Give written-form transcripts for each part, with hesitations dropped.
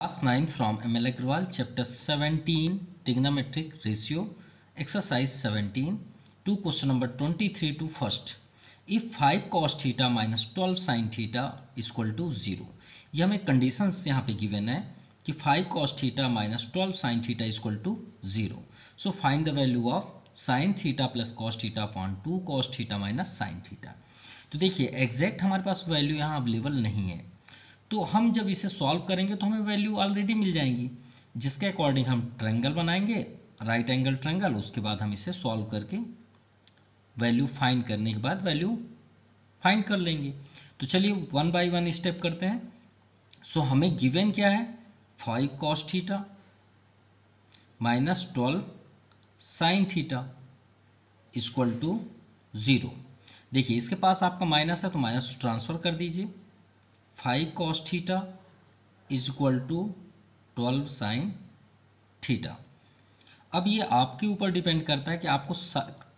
Class 9 from ML Agrawal, Chapter 17, Trigonometric Ratio, Exercise 17, to question number 23 to first. If 5 cos theta minus 12 sin theta is equal to 0. ये हमें conditions यहाँ पे given है कि 5 cos theta minus 12 sin theta is equal to 0. So find the value of sin theta plus cos theta upon 2 cos theta minus sin theta. तो देखिए exact हमारे पास value यहाँ अवेलेबल नहीं है, तो हम जब इसे सॉल्व करेंगे तो हमें वैल्यू ऑलरेडी मिल जाएंगी, जिसके अकॉर्डिंग हम ट्रायंगल बनाएंगे, राइट एंगल ट्रायंगल। उसके बाद हम इसे सॉल्व करके वैल्यू फाइंड करने के बाद वैल्यू फाइंड कर लेंगे। तो चलिए वन बाय वन स्टेप करते हैं। सो हमें गिवन क्या है, 5 cos theta minus 12 sin theta equal to 0। देखिए इसके पास आपका माइनस है तो माइनस ट्रांसफ़र कर दीजिए। 5 cos theta is equal to 12 sin theta. अब ये आपके ऊपर डिपेंड करता है कि आपको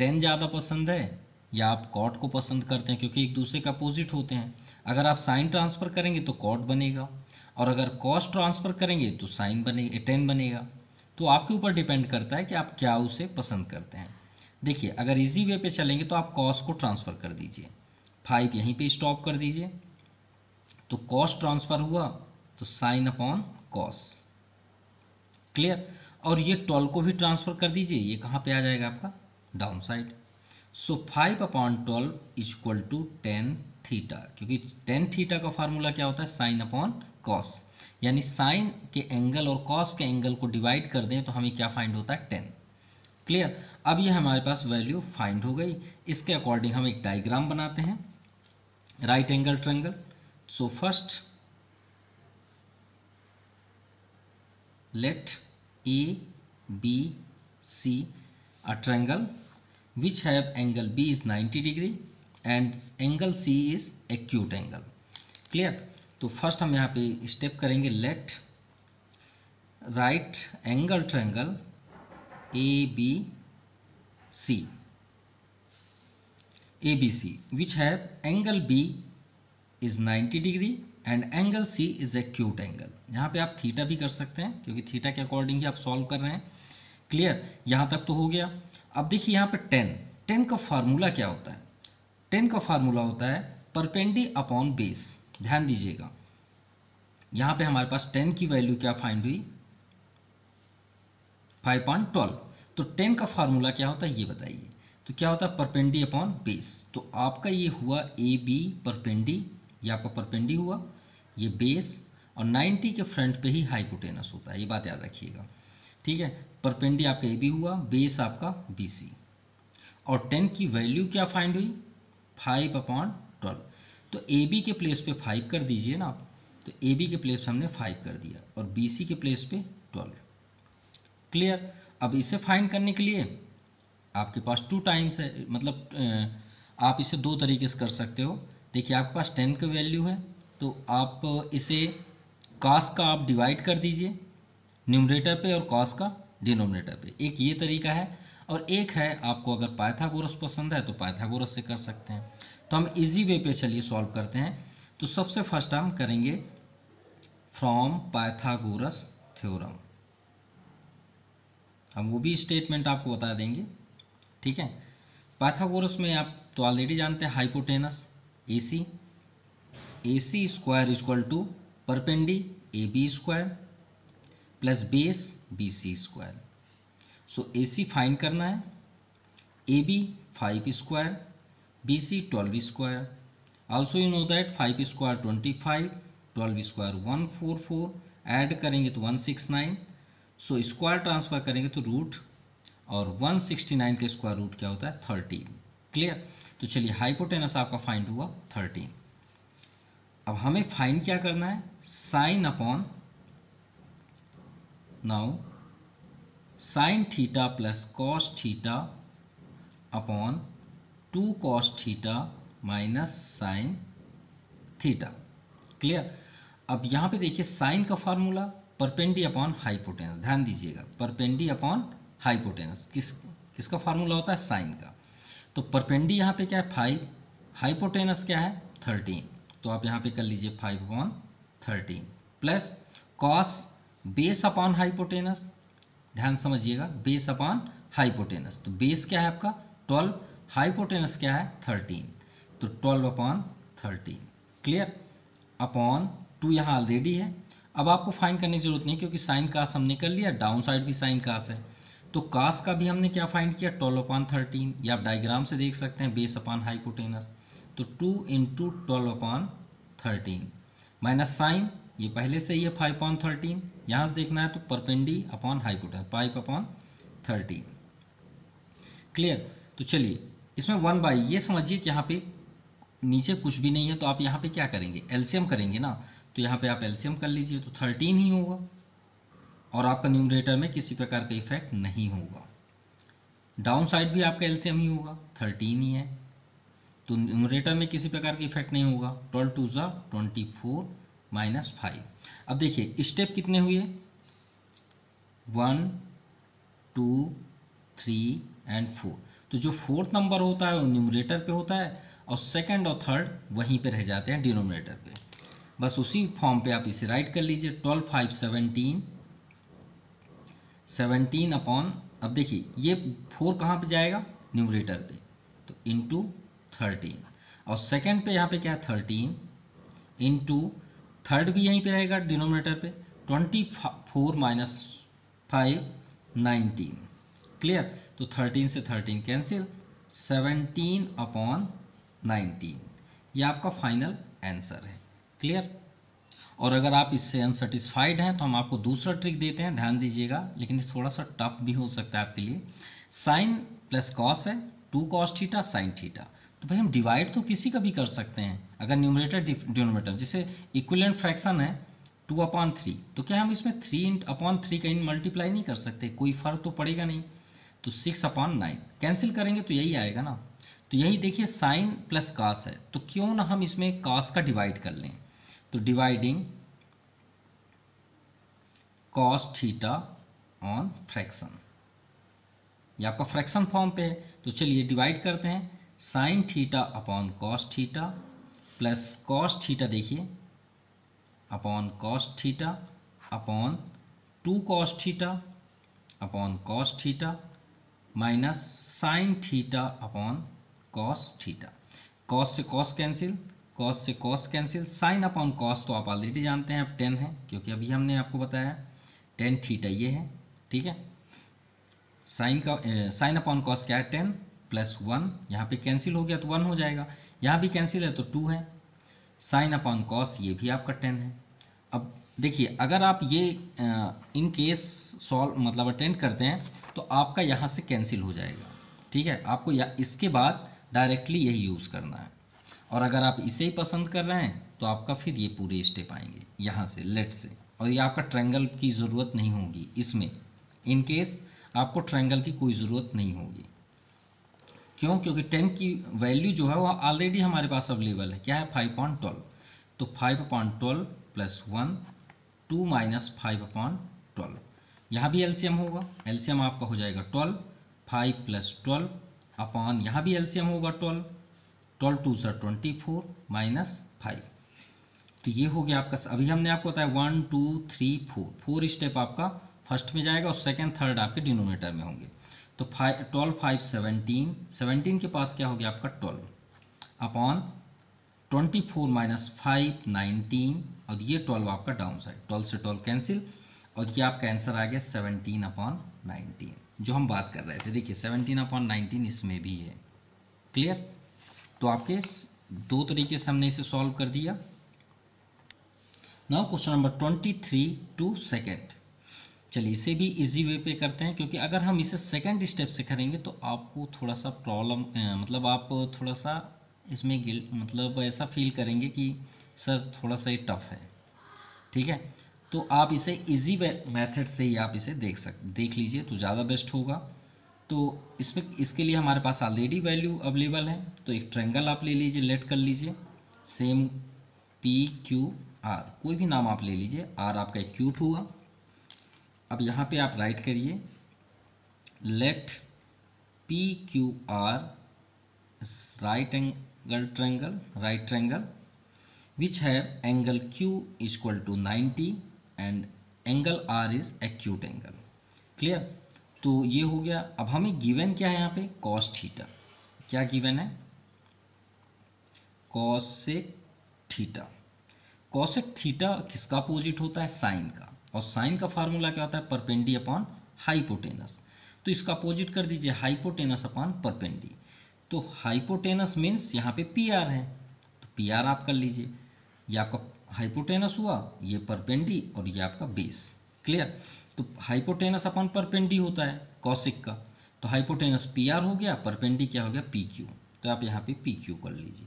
tan ज़्यादा पसंद है या आप cot को पसंद करते हैं, क्योंकि एक दूसरे का अपोजिट होते हैं। अगर आप sin ट्रांसफ़र करेंगे तो cot बनेगा, और अगर cos ट्रांसफ़र करेंगे तो sin बनेगा, tan बनेगा। तो आपके ऊपर डिपेंड करता है कि आप क्या उसे पसंद करते हैं। देखिए अगर इजी वे पे चलेंगे तो आप cos को ट्रांसफ़र कर दीजिए, 5 यहीं पे स्टॉप कर दीजिए, तो cos ट्रांसफ़र हुआ तो sin अपॉन cos। क्लियर। और ये 12 को भी ट्रांसफ़र कर दीजिए, ये कहाँ पे आ जाएगा आपका down side. So 5 upon 12 is equal to tan theta, क्योंकि tan थीटा का फार्मूला क्या होता है, sin अपॉन cos। यानी sin के एंगल और cos के एंगल को डिवाइड कर दें तो हमें क्या फाइंड होता है, tan। क्लियर। अब ये हमारे पास वैल्यू फाइंड हो गई। इसके अकॉर्डिंग हम एक डायग्राम बनाते हैं, right angle triangle. So first let A, B, C a triangle which have angle B is 90 degree and angle C is acute angle. Clear? तो फर्स्ट हम यहाँ पे स्टेप करेंगे, let right angle triangle ABC which have angle B is 90 degree and angle C is acute angle. यहाँ पे आप theta भी कर सकते हैं, क्योंकि थीटा के अकॉर्डिंग ही आप सॉल्व कर रहे हैं। क्लियर, यहाँ तक तो हो गया। अब देखिए यहाँ पे tan का फार्मूला क्या होता है, tan का फार्मूला होता है परपेंडी अपॉन बेस। ध्यान दीजिएगा यहाँ पे हमारे पास tan की वैल्यू क्या फाइंड हुई, 5.12। तो tan का फार्मूला क्या होता है ये बताइए। तो क्या होता है, परपेंडी अपॉन बेस। तो आपका ये हुआ AB परपेंडी, ये आपका परपेंडी हुआ, ये बेस, और 90 के फ्रंट पे ही हाइपोटेनस होता है, ये बात याद रखिएगा। ठीक है, परपेंडी आपका AB हुआ, बेस आपका BC, और tan की वैल्यू क्या फाइंड हुई, 5/12। तो AB के प्लेस पे 5 कर दीजिए ना आप, तो AB के प्लेस पे हमने 5 कर दिया और BC के प्लेस पे 12। क्लियर। अब इसे फाइंड करने के लिए आपके पास 2 टाइम्स है, मतलब आप इसे 2 तरीके से कर सकते हो। देखिए आपके पास tan की वैल्यू है तो आप इसे cos का आप डिवाइड कर दीजिए न्यूमरेटर पे और cos का डिनोमिनेटर पे। एक ये तरीका है, और एक है आपको अगर पाइथागोरस पसंद है तो पाइथागोरस से कर सकते हैं। तो हम इजी वे पे चलिए सॉल्व करते हैं। तो सबसे फर्स्ट हम करेंगे फ्रॉम पाइथागोरस थ्योरम, हम वो भी स्टेटमेंट आपको बता देंगे। ठीक है, पाइथागोरस में आप तो ऑलरेडी जानते हैं hypotenuse AC square equal to perpendicular AB square plus base BC square. So AC find करना है, AB 5 square, BC 12 square. Also you know that 5 square 25, 12 square 144, add करेंगे तो 169। सो स्क्वायर ट्रांसफर करेंगे तो रूट, और 169 के स्क्वायर रूट क्या होता है, 13। क्लियर। तो चलिए हाइपोटेनस आपका फाइंड हुआ 13। अब हमें फाइंड क्या करना है, sine upon, now sine theta plus cos theta upon 2 cos theta minus sine theta. Clear. अब यहाँ पे देखिए साइन का फार्मूला परपेंडी अपॉन हाइपोटेनस। ध्यान दीजिएगा, परपेंडी अपॉन हाइपोटेनस किसका फार्मूला होता है, साइन का। तो परपेंडी यहाँ पे क्या है, 5, हाइपोटेनस क्या है, 13। तो आप यहाँ पे कर लीजिए 5/13 plus cos base upon hypotenuse, ध्यान समझिएगा, बेस अपॉन हाइपोटेनस, तो बेस क्या है आपका 12, हाइपोटेनस क्या है 13, तो 12 अपॉन 13, क्लियर, अपॉन 2 यहाँ ऑलरेडी है। अब आपको फाइंड करने की जरूरत नहीं क्योंकि साइन कास हमने कर लिया, डाउन साइड भी साइन कास है, तो कास का भी हमने क्या फाइंड किया 12 अपॉन 13, या आप डायग्राम से देख सकते हैं बेस अपॉन हाइपोटेनस, तो 2 इंटू 12 अपॉन 13 माइनस साइन, ये पहले से ही है 5 अपॉन 13, यहाँ से देखना है तो परपेंडी अपॉन हाइपोटेनस 5 अपॉन 13, क्लियर। तो चलिए इसमें 1/, ये समझिए कि यहाँ पे नीचे कुछ भी नहीं है, तो आप यहाँ पे क्या करेंगे एलसीएम करेंगे ना, तो यहाँ पे आप एलसीएम कर लीजिए तो 13 ही होगा, और आपका न्यूमरेटर में किसी प्रकार का इफेक्ट नहीं होगा, डाउन साइड भी आपका एलसीएम ही होगा 13 ही है, तो न्यूमरेटर में किसी प्रकार का इफेक्ट नहीं होगा, 12 2 ज़ा 24 माइनस 5। अब देखिए स्टेप कितने हुए 1 2 3 एंड 4, तो जो फोर्थ नंबर होता है वो न्यूमरेटर पे होता है और सेकंड और थर्ड वहीं पे रह जाते हैं डिनोमिनेटर पे, बस उसी फॉर्म पे आप इसे राइट कर लीजिए 12 5 17 17 अपॉन, अब देखिए ये 4 कहाँ पे जाएगा न्यूमरेटर पे, तो इंटू 13, और सेकंड पे यहाँ पे क्या है 13 इंटू, थर्ड भी यहीं पे रहेगा डिनोमिनेटर पे 24 माइनस 5 19, क्लियर, तो 13 से 13 कैंसिल, 17 अपॉन 19, ये आपका फाइनल आंसर है, क्लियर। और अगर आप इससे अनसेटिस्फाइड हैं तो हम आपको दूसरा ट्रिक देते हैं, ध्यान दीजिएगा, लेकिन ये थोड़ा सा टफ भी हो सकता है आपके लिए। साइन प्लस कॉस है 2 cos थीटा साइन थीटा, तो भाई हम डिवाइड तो किसी का भी कर सकते हैं, अगर न्यूमरेटर डिनोमिनेटर, जैसे इक्विवेलेंट फ्रैक्शन है 2/3, तो क्या हम इसमें 3/3 कहीं मल्टीप्लाई नहीं कर सकते, कोई फ़र्क तो पड़ेगा नहीं, तो 6/9 कैंसिल करेंगे तो यही आएगा ना, तो यही देखिए साइन प्लस कास है, तो क्यों ना हम इसमें कास का डिवाइड कर लें, तो dividing cos theta on fraction, ये आपका फ्रैक्शन फॉर्म पे है, तो चलिए डिवाइड करते हैं, sine theta upon cos theta plus cos theta देखिए upon cos theta upon 2 cos theta upon cos theta minus sine theta upon cos theta, cos से कॉस कैंसिल, कॉस से cos cancel, sine upon cos तो आप already जानते हैं, अब 10 है क्योंकि अभी हमने आपको बताया 10 थीटा ये है, ठीक है, साइन का साइन अपॉन कॉस क्या है 10 प्लस 1, यहाँ पे कैंसिल हो गया तो 1 हो जाएगा, यहाँ भी कैंसिल है तो 2 है, साइन अपॉन कॉस ये भी आपका 10 है। अब देखिए अगर आप ये इन केस सॉल्व मतलब अटेंड करते हैं तो आपका यहाँ से कैंसिल हो जाएगा, ठीक है, आपको या इसके बाद डायरेक्टली यही यूज़ करना है, और अगर आप इसे ही पसंद कर रहे हैं तो आपका फिर ये पूरे स्टेप आएंगे यहाँ से लेट से, और ये आपका ट्रायंगल की ज़रूरत नहीं होगी इसमें, इन केस आपको ट्रायंगल की कोई ज़रूरत नहीं होगी, क्यों, क्योंकि 10 की वैल्यू जो है वो ऑलरेडी हमारे पास अवेलेबल है, क्या है 5/12, तो 5/12 प्लस 1 2 माइनस 5/12, यहाँ भी एलसीएम होगा, एलसीएम आपका हो जाएगा 12, 5 प्लस 12 अपॉन यहाँ भी एलसीएम होगा 12, 12 2 सा 24 माइनस 5, तो ये हो गया आपका, अभी हमने आपको बताया 1 2 3 4 स्टेप आपका फर्स्ट में जाएगा और सेकंड थर्ड आपके डिनोमिनेटर में होंगे, तो 12 5 17, 17 के पास क्या हो गया आपका 12 अपॉन 24 माइनस 5 19, और ये 12 आपका डाउन साइड, 12 से 12 कैंसिल, और ये आपका आंसर आ गया 17/19, जो हम बात कर रहे थे, देखिए 17/19 इसमें भी है, क्लियर। तो आपके दो तरीके से हमने इसे सॉल्व कर दिया। Now question number 23 two second, चलिए इसे भी इजी वे पे करते हैं, क्योंकि अगर हम इसे सेकंड स्टेप से करेंगे तो आपको थोड़ा सा प्रॉब्लम मतलब आप थोड़ा सा इसमें मतलब ऐसा फील करेंगे कि सर थोड़ा सा ये टफ है, ठीक है, तो आप इसे इजी मेथड से ही आप इसे देख लीजिए तो ज़्यादा बेस्ट होगा। तो इसमें इसके लिए हमारे पास ऑलरेडी वैल्यू अवेलेबल है, तो एक ट्रायंगल आप ले लीजिए, लेट कर लीजिए, सेम PQR, कोई भी नाम आप ले लीजिए, R आपका एक्यूट हुआ। अब यहाँ पे आप राइट करिए, let PQR right triangle which have angle Q equal to 90 and angle R is acute angle. Clear? तो ये हो गया। अब हमें गिवन क्या है यहाँ पे, कॉस थीटा। क्या गिवन है, कॉसेक थीटा। कॉसेक थीटा किसका अपोजिट होता है, साइन का। और साइन का फार्मूला क्या होता है, परपेंडी अपॉन हाइपोटेनस। तो इसका अपोजिट कर दीजिए, हाइपोटेनस अपॉन परपेंडी। तो हाइपोटेनस मीन्स यहाँ पे पी आर है, तो पी आर आप कर लीजिए। ये आपका हाइपोटेनस हुआ, ये परपेंडी, और ये आपका बेस। क्लियर? तो हाइपोटेनस अपॉन परपेंडी होता है कॉसिक का, तो हाइपोटेनस पी आर हो गया, परपेंडी क्या हो गया, पी क्यू। तो आप यहाँ पे पी क्यू कर लीजिए।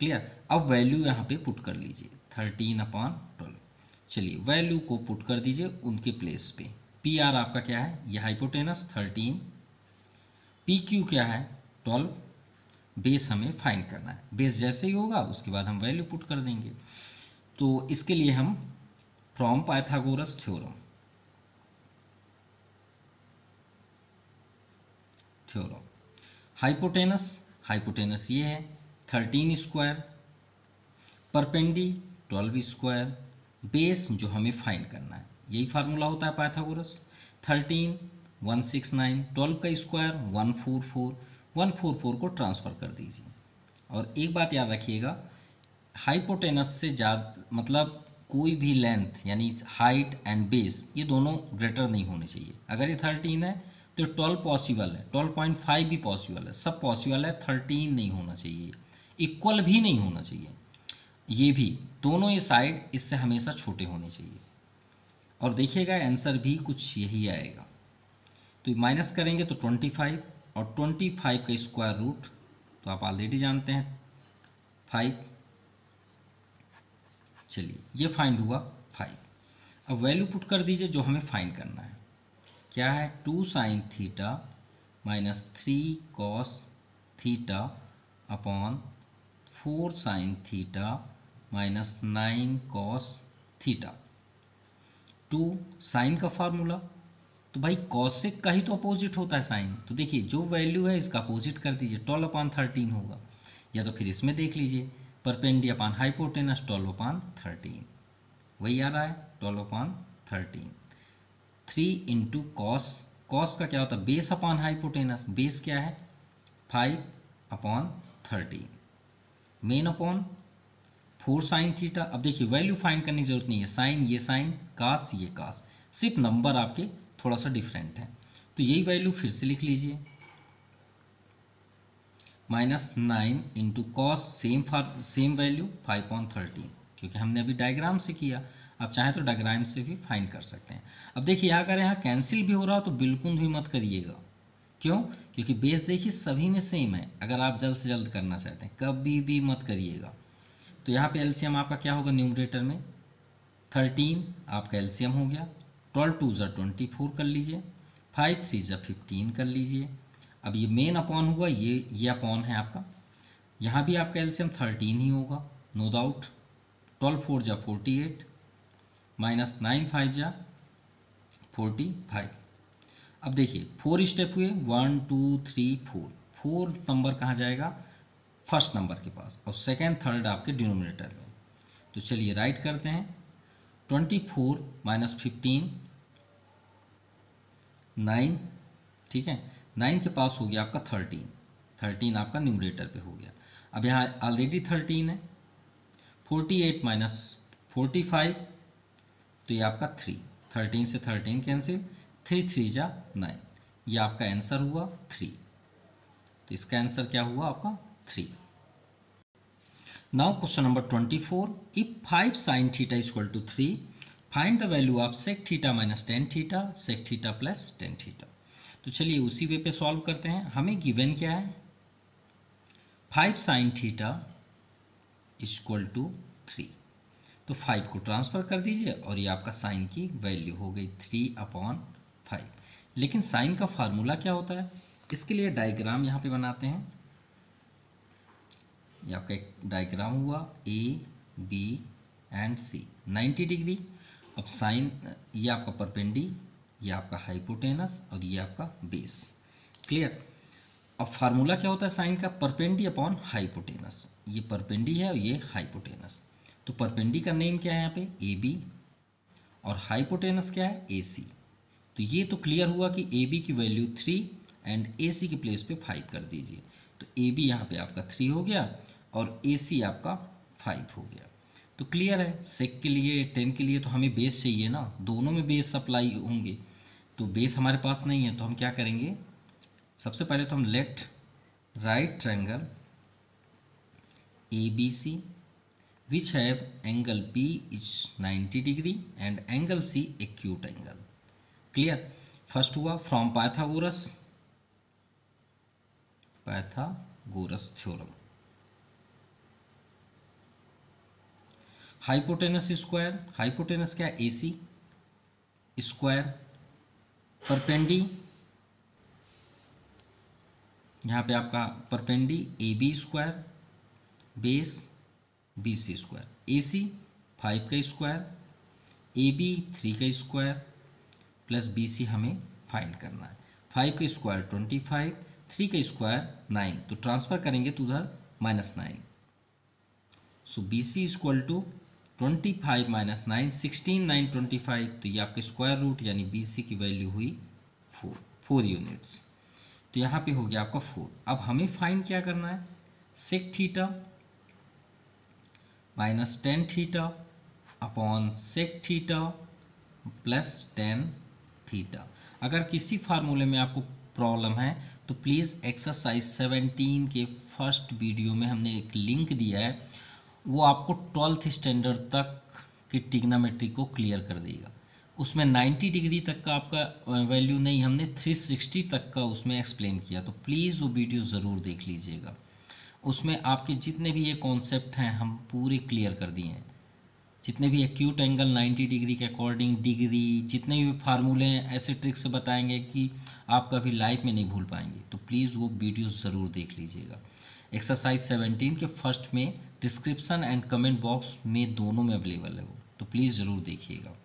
क्लियर? अब वैल्यू यहाँ पे पुट कर लीजिए, 13/12। चलिए वैल्यू को पुट कर दीजिए उनके प्लेस पे। पी आर आपका क्या है, ये हाइपोटेनस 13, पी क्यू क्या है 12, बेस हमें फाइंड करना है। बेस जैसे ही होगा उसके बाद हम वैल्यू पुट कर देंगे। तो इसके लिए हम फ्रॉम पाइथागोरस थ्योरम हाइपोटेनस ये है 13 स्क्वायर, परपेंडी 12 स्क्वायर, बेस जो हमें फाइंड करना है, यही फार्मूला होता है पाइथागोरस। 13 169, 12 का स्क्वायर 144, 144 को ट्रांसफ़र कर दीजिए। और एक बात याद रखिएगा, हाइपोटेनस से ज़्यादा मतलब कोई भी लेंथ यानी हाइट एंड बेस ये दोनों ग्रेटर नहीं होने चाहिए। अगर ये 13 है तो 12 पॉसिबल है, 12.5 भी पॉसिबल है, सब पॉसिबल है, 13 नहीं होना चाहिए, इक्वल भी नहीं होना चाहिए। ये भी दोनों ये साइड इससे हमेशा छोटे होने चाहिए। और देखिएगा आंसर भी कुछ यही आएगा। तो माइनस करेंगे तो 25, और 25 का स्क्वायर रूट तो आप ऑलरेडी जानते हैं 5। चलिए ये फाइंड हुआ 5। अब वैल्यू पुट कर दीजिए जो हमें फाइंड करना है। क्या है, 2 sin theta minus 3 cos theta upon 4 sin theta minus 9 cos theta. 2 sine का फार्मूला, तो भाई कॉसेक का ही तो अपोजिट होता है साइन। तो देखिए जो वैल्यू है इसका अपोजिट कर दीजिए, 12/13 होगा। या तो फिर इसमें देख लीजिए, परपेंडी अपॉन हाइपोटेनस 12/13, वही आ रहा है 12/13। 3 इंटू कॉस, कॉस का क्या होता है, बेस अपॉन हाइपोटेनस, बेस क्या है 5/13, मेन अपॉन 4 साइन थीटा। अब देखिए वैल्यू फाइंड करने की जरूरत नहीं है, साइन ये साइन, कास ये कास, सिर्फ नंबर आपके थोड़ा सा डिफरेंट है। तो यही वैल्यू फिर से लिख लीजिए, -9 इंटू कॉस सेम वैल्यू 5/13, क्योंकि हमने अभी डायग्राम से किया। आप चाहें तो डायग्राम से भी फाइंड कर सकते हैं। अब देखिए अगर यहाँ कैंसिल भी हो रहा हो तो बिल्कुल भी मत करिएगा। क्यों? क्योंकि बेस देखिए सभी में सेम है। अगर आप जल्द से जल्द करना चाहते हैं कभी भी मत करिएगा। तो यहाँ पे एलसीएम आपका क्या होगा, न्यूमरेटर में 13 आपका एलसीएम हो गया, 12 2 ज़ा 24 कर लीजिए, 5 3 ज़ा 15 कर लीजिए। अब ये मेन अपॉन हुआ, ये अपॉन है आपका, यहाँ भी आपका एलसीएम 13 ही होगा नो डाउट। 12 4 ज़ा 48 माइनस 9 5 ज़ा 45। अब देखिए 4 स्टेप हुए, 1 2 3 4, 4 नंबर कहाँ जाएगा, फर्स्ट नंबर के पास, और सेकेंड थर्ड आपके डिनोमिनेटर में। तो चलिए राइट करते हैं, 24 माइनस 15 9, ठीक है, 9 के पास हो गया आपका 13 आपका न्यूमरेटर पे हो गया। अब यहाँ ऑलरेडी 13 है, 48 माइनस 45 तो ये आपका 3, 13 से 13 कैंसिल, 3 3 ज़ा 9, ये आपका आंसर हुआ 3। तो इसका आंसर क्या हुआ आपका 3। Now question number 24, if 5 sin theta equal to 3, find the value of sec theta minus tan theta, sec theta plus tan theta. तो चलिए उसी वे पे सॉल्व करते हैं। हमें गिवन क्या है, 5 sin थीटा इक्वल टू 3, तो 5 को ट्रांसफ़र कर दीजिए और ये आपका साइन की वैल्यू हो गई 3/5। लेकिन साइन का फार्मूला क्या होता है, इसके लिए डायग्राम यहाँ पे बनाते हैं। ये आपका एक डायग्राम हुआ A B and C 90 degree. अब साइन, ये आपका परपेंडी, ये आपका हाइपोटेनस और ये आपका बेस। क्लियर? अब फार्मूला क्या होता है साइन का, परपेंडी अपॉन हाइपोटेनस। ये परपेंडी है और ये हाइपोटेनस। तो परपेंडी का नेम क्या है यहाँ पे AB, और हाइपोटेनस क्या है AC। तो ये तो क्लियर हुआ कि AB की वैल्यू 3 एंड AC की प्लेस पे 5 कर दीजिए। तो AB यहाँ पे आपका 3 हो गया और AC आपका 5 हो गया। तो क्लियर है। सेक के लिए 10 के लिए तो हमें बेस चाहिए ना, दोनों में बेस सप्लाई होंगे। तो बेस हमारे पास नहीं है तो हम क्या करेंगे, सबसे पहले तो हम let right triangle ABC which have angle B is 90 degree and angle C acute angle। Clear. First हुआ from Pythagoras theorem. Hypotenuse square, hypotenuse क्या है AC स्क्वायर, परपेंडी यहाँ पे आपका perpendicular AB square base BC square, AC 5 का square, AB 3 का square plus BC हमें find करना है। 5 का स्क्वायर 25, 3 का स्क्वायर 9, तो ट्रांसफ़र करेंगे तो उधर -9। सो BC इक्वल टू 25 - 9 16 9 25, तो ये आपके स्क्वायर रूट यानी BC की वैल्यू हुई 4 यूनिट्स। तो यहाँ पे हो गया आपका 4। अब हमें फाइंड क्या करना है, sec theta -10 theta upon sec theta plus 10 theta. अगर किसी फार्मूले में आपको प्रॉब्लम है तो प्लीज़ एक्सरसाइज 17 के फर्स्ट वीडियो में हमने एक लिंक दिया है, वो आपको 12th स्टैंडर्ड तक की ट्रिग्नोमेट्री को क्लियर कर देगा। उसमें 90 डिग्री तक का आपका वैल्यू नहीं, हमने 360 तक का उसमें एक्सप्लेन किया, तो प्लीज़ वो वीडियो ज़रूर देख लीजिएगा। उसमें आपके जितने भी ये कॉन्सेप्ट हैं हम पूरे क्लियर कर दिए हैं। जितने भी एक्यूट एंगल 90 डिग्री के अकॉर्डिंग डिग्री, जितने भी फार्मूले हैं ऐसे ट्रिक से बताएंगे कि आप कभी लाइफ में नहीं भूल पाएंगे। तो प्लीज़ वो वीडियो ज़रूर देख लीजिएगा। एक्सरसाइज 17 के फर्स्ट में डिस्क्रिप्शन एंड कमेंट बॉक्स में दोनों में अवेलेबल है वो, तो प्लीज़ ज़रूर देखिएगा।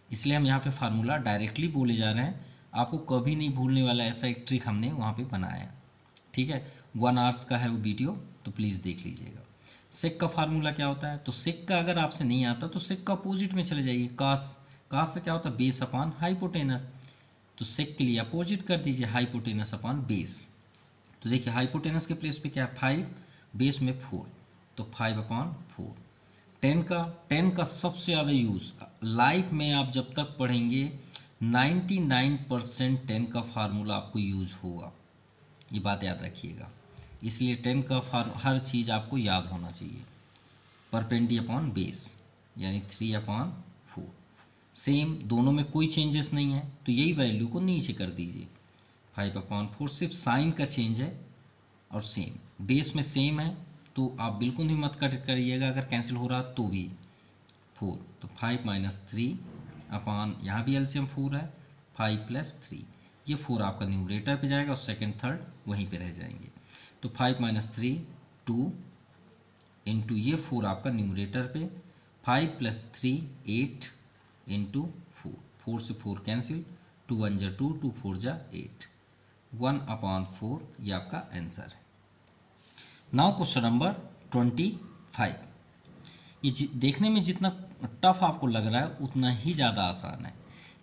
इसलिए हम यहाँ पे फार्मूला डायरेक्टली बोले जा रहे हैं, आपको कभी नहीं भूलने वाला ऐसा एक ट्रिक हमने वहाँ पे बनाया है। ठीक है, 1 आवर्स का है वो वीडियो, तो प्लीज़ देख लीजिएगा। सेक का फार्मूला क्या होता है, तो सेक का अगर आपसे नहीं आता तो सेक का अपोजिट में चले जाइए, कास से क्या होता है, बेस अपॉन हाइपोटेनस। तो सेक के लिए अपोजिट कर दीजिए, हाइपोटेनस अपॉन बेस। तो देखिए हाइपोटेनस के प्लेस पे क्या है 5, बेस में 4, तो 5/4। 10 का सबसे ज़्यादा यूज़ लाइफ में आप जब तक पढ़ेंगे 99% 10 का फार्मूला आपको यूज होगा, ये बात याद रखिएगा। इसलिए 10 का हर चीज़ आपको याद होना चाहिए। परपेंडी अपॉन बेस यानी 3/4, सेम दोनों में कोई चेंजेस नहीं है, तो यही वैल्यू को नीचे कर दीजिए। 5/4 सिर्फ साइन का चेंज है और सेम बेस में सेम है, तो आप बिल्कुल भी मत कट करिएगा, अगर कैंसिल हो रहा तो भी 4, तो 5 - 3 अपॉन यहाँ भी एलसीएम 4 है, 5 + 3, ये 4 आपका न्यूमरेटर पे जाएगा और सेकंड थर्ड वहीं पे रह जाएंगे। तो 5 - 3 2 इंटू ये 4 आपका न्यूमरेटर पे, 5 + 3 8 इंटू 4 से 4 कैंसिल, 2 1 जा 2 2 4 जा 8, 1/4 ये आपका आंसर है। Now question number 25। ये देखने में जितना टफ आपको लग रहा है उतना ही ज़्यादा आसान है।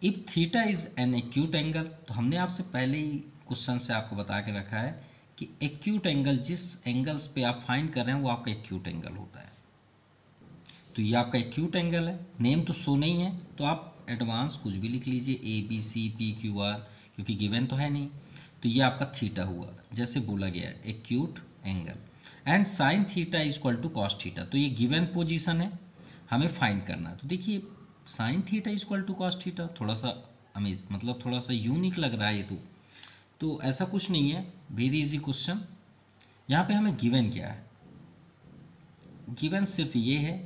If theta is an acute angle, तो हमने आपसे पहले ही क्वेश्चन से आपको बता के रखा है कि एक्यूट एंगल जिस एंगल्स पे आप फाइंड कर रहे हैं वो आपका एक्यूट एंगल होता है। तो ये आपका एक्यूट एंगल है, नेम तो शो नहीं है, तो आप एडवांस कुछ भी लिख लीजिए ABC PQR, क्योंकि गिवन तो है नहीं। तो ये आपका थीटा हुआ, जैसे बोला गया है acute angle. And sine theta equal to cos theta, तो ये गिवन पोजीशन है, हमें फाइंड करना है। तो देखिए sine theta equal to cos theta थोड़ा सा हमें मतलब थोड़ा सा यूनिक लग रहा है ये तो ऐसा कुछ नहीं है, वेरी इजी क्वेश्चन। यहाँ पे हमें गिवन क्या है, गिवन सिर्फ ये है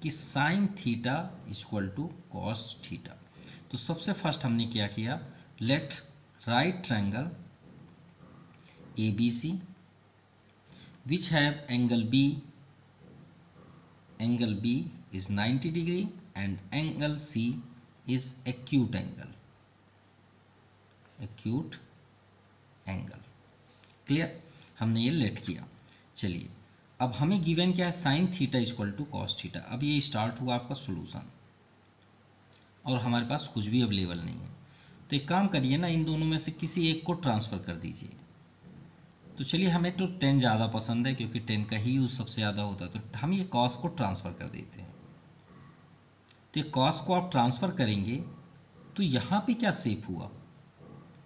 कि sine theta equal to cos theta. तो सबसे फर्स्ट हमने क्या किया, let right triangle ABC which have angle B is 90 degree and angle C is acute angle। Clear, हमने ये लेट किया। चलिए अब हमें गिवन क्या है, sine theta equal to cos theta. अब ये स्टार्ट हुआ आपका सॉल्यूशन। और हमारे पास कुछ भी अवेलेबल नहीं है। तो एक काम करिए ना, इन दोनों में से किसी एक को ट्रांसफ़र कर दीजिए। तो चलिए, हमें तो 10 ज़्यादा पसंद है क्योंकि 10 का ही यूज़ सबसे ज़्यादा होता है, तो हम ये कॉस को ट्रांसफ़र कर देते हैं। तो ये कॉस को आप ट्रांसफ़र करेंगे तो यहाँ पे क्या सेव हुआ,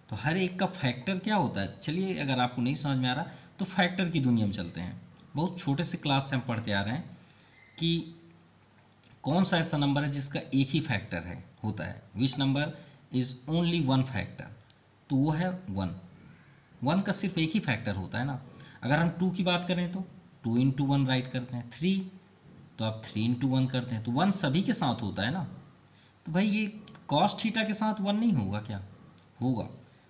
तो हर एक का फैक्टर क्या होता है। चलिए, अगर आपको नहीं समझ में आ रहा तो फैक्टर की दुनिया में चलते हैं। बहुत छोटे से क्लास से हम पढ़ते आ रहे हैं कि कौन सा ऐसा नंबर है जिसका एक ही फैक्टर है होता है, which number is only one factor, तो वो है 1। 1 का सिर्फ एक ही फैक्टर होता है ना। अगर हम 2 की बात करें तो 2 इंटू 1 राइट करते हैं, 3 तो आप 3 इंटू 1 करते हैं, तो 1 सभी के साथ होता है ना। तो भाई ये कॉस थीटा के साथ 1 नहीं होगा क्या, होगा,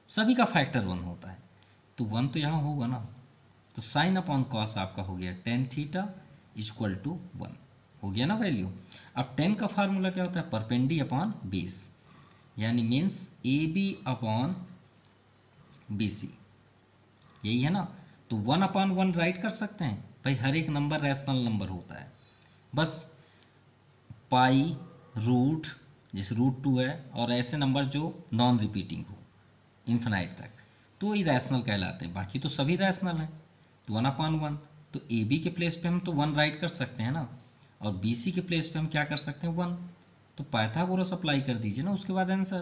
सभी का फैक्टर 1 होता है, तो 1 तो यहाँ होगा ना। तो साइन अपॉन कॉस आपका हो गया tan थीटा इक्वल टू 1, हो गया ना वैल्यू। अब tan का फार्मूला क्या होता है, परपेंडी अपॉन बेस, यानी मीन्स AB अपॉन BC, यही है ना। तो 1/1 राइट कर सकते हैं भाई, हर एक नंबर रैशनल नंबर होता है, बस पाई रूट, जैसे रूट 2 है, और ऐसे नंबर जो नॉन रिपीटिंग हो इन्फिनाइट तक, तो ये रैशनल कहलाते हैं, बाकी तो सभी रैशनल हैं। तो 1/1, तो ए बी के प्लेस पे हम तो 1 राइट कर सकते हैं ना, और बी सी के प्लेस पे हम क्या कर सकते हैं 1, तो पाइथागोरस अप्लाई कर दीजिए ना, उसके बाद आंसर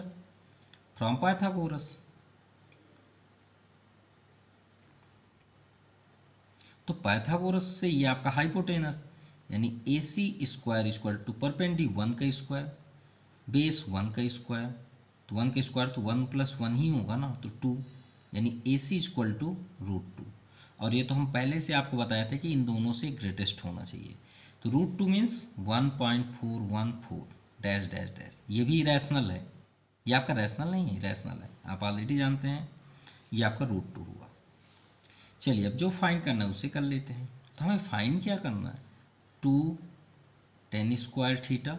फ्रॉम पाइथागोरस। तो पाइथागोरस से ये आपका हाइपोटेनस, यानी ए सी स्क्वायर इक्वल टू परपेंडी 1 का स्क्वायर बेस 1 का स्क्वायर, तो 1 का स्क्वायर तो 1 + 1 ही होगा ना, तो 2, यानी ए सी इक्वल टू √2। और ये तो हम पहले से आपको बताया था कि इन दोनों से ग्रेटेस्ट होना चाहिए। तो √2 मीन्स 1.414 डैश डैश डैश, ये भी रैशनल है, ये आपका रैशनल नहीं है, रैशनल है, आप ऑलरेडी जानते हैं, ये आपका √2 हुआ। चलिए, अब जो फाइंड करना है उसे कर लेते हैं। तो हमें फाइंड क्या करना है, 2 tan square theta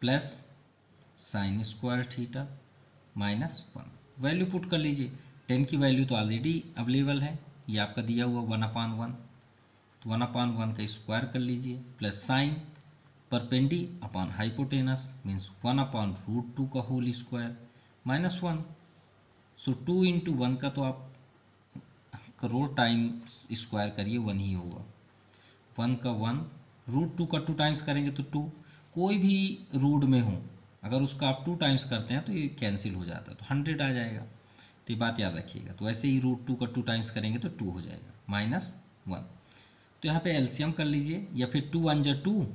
plus sign square theta -1, value put कर लीजिए। 10 की वैल्यू तो ऑलरेडी अवेलेबल है, ये आपका दिया हुआ 1/1, तो 1/1 का स्क्वायर कर लीजिए, plus sine perpendicular upon hypotenuse means 1/√2 का होल स्क्वायर -1। सो 2 इंटू 1 का तो आप करोड़ टाइम्स स्क्वायर करिए, 1 ही होगा, 1 का 1, √2 का 2 टाइम्स करेंगे तो 2, कोई भी रूट में हो अगर उसका आप 2 टाइम्स करते हैं तो ये कैंसिल हो जाता है, तो 100 आ जाएगा। तो ये बात याद रखिएगा। तो ऐसे ही √2 का 2 टाइम्स करेंगे तो 2 हो जाएगा -1। तो यहाँ पे एलसीएम कर लीजिए, या फिर 2 1 = 2